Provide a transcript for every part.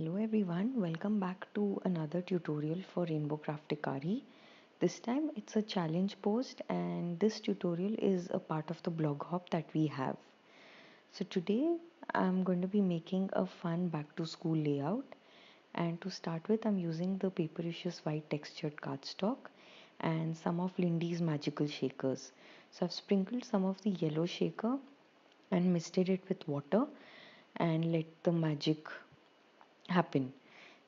Hello everyone, welcome back to another tutorial for Rainbow Craftykari. This time it's a challenge post and this tutorial is a part of the blog hop that we have. So today I'm going to be making a fun back to school layout, and to start with I'm using the Papericious white textured cardstock and some of Lindy's magical shakers. So I've sprinkled some of the yellow shaker and misted it with water and let the magic happen.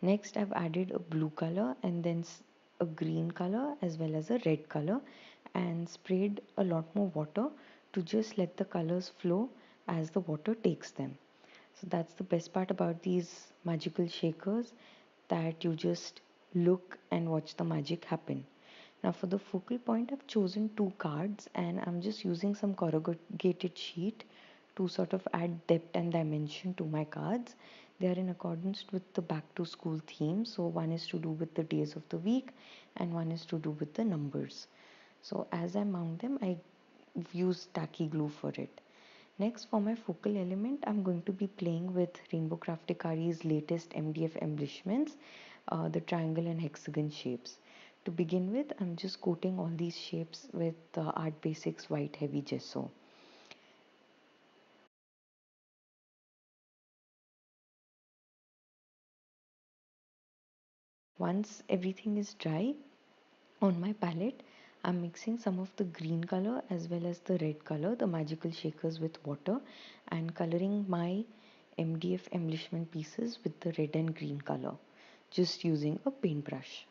Next I've added a blue color and then a green color as well as a red color and sprayed a lot more water to just let the colors flow as the water takes them. So that's the best part about these magical shakers, that you just look and watch the magic happen. Now for the focal point I've chosen two cards and I'm just using some corrugated sheet to sort of add depth and dimension to my cards. They are in accordance with the back to school theme. So one is to do with the days of the week and one is to do with the numbers. So as I mount them, I use tacky glue for it. Next, for my focal element, I'm going to be playing with Rainbow Craftykari's latest MDF embellishments, the triangle and hexagon shapes. To begin with, I'm just coating all these shapes with Art Basics white heavy gesso. Once everything is dry on my palette, I'm mixing some of the green color as well as the red color, the magical shakers, with water and coloring my MDF embellishment pieces with the red and green color, just using a paintbrush.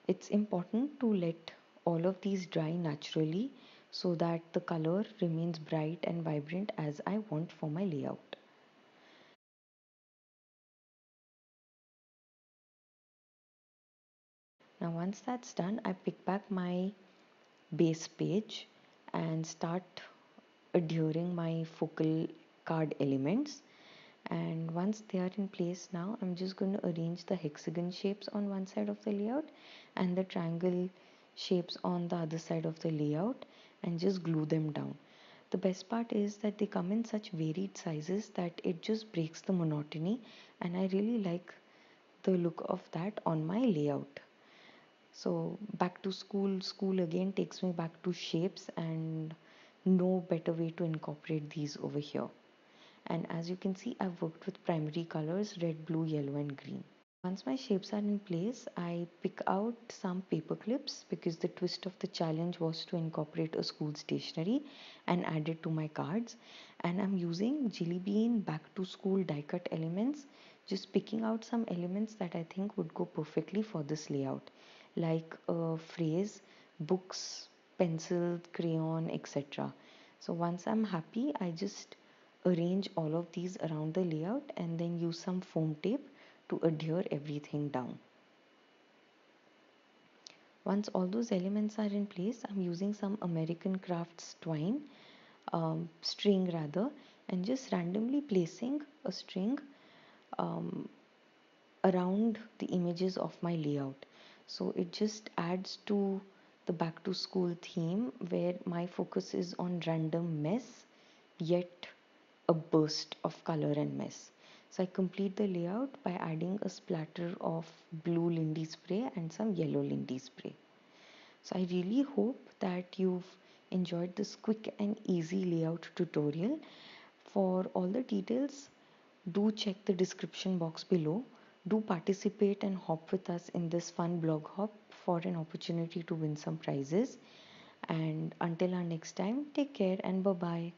It's important to let all of these dry naturally so that the color remains bright and vibrant as I want for my layout. Now once that's done, I pick back my base page and start adhering my focal card elements. And once they are in place, now I'm just going to arrange the hexagon shapes on one side of the layout and the triangle shapes on the other side of the layout and just glue them down. The best part is that they come in such varied sizes that it just breaks the monotony, and I really like the look of that on my layout. So back to school again takes me back to shapes, and no better way to incorporate these over here. And as you can see, I've worked with primary colors red, blue, yellow and green. Once my shapes are in place, I pick out some paper clips because the twist of the challenge was to incorporate a school stationery and add it to my cards. And I'm using Jilibean back to school die cut elements, just picking out some elements that I think would go perfectly for this layout, like a phrase, books, pencil, crayon, etc. So once I'm happy, I just arrange all of these around the layout and then use some foam tape to adhere everything down. Once all those elements are in place, I'm using some American Crafts twine, string rather, and just randomly placing a string um, around the images of my layout. So it just adds to the back to school theme where my focus is on random mess yet a burst of color and mess. So I complete the layout by adding a splatter of blue Lindy spray and some yellow Lindy spray. So I really hope that you've enjoyed this quick and easy layout tutorial. For all the details, do check the description box below. Do participate and hop with us in this fun blog hop for an opportunity to win some prizes. And until our next time, take care and bye bye.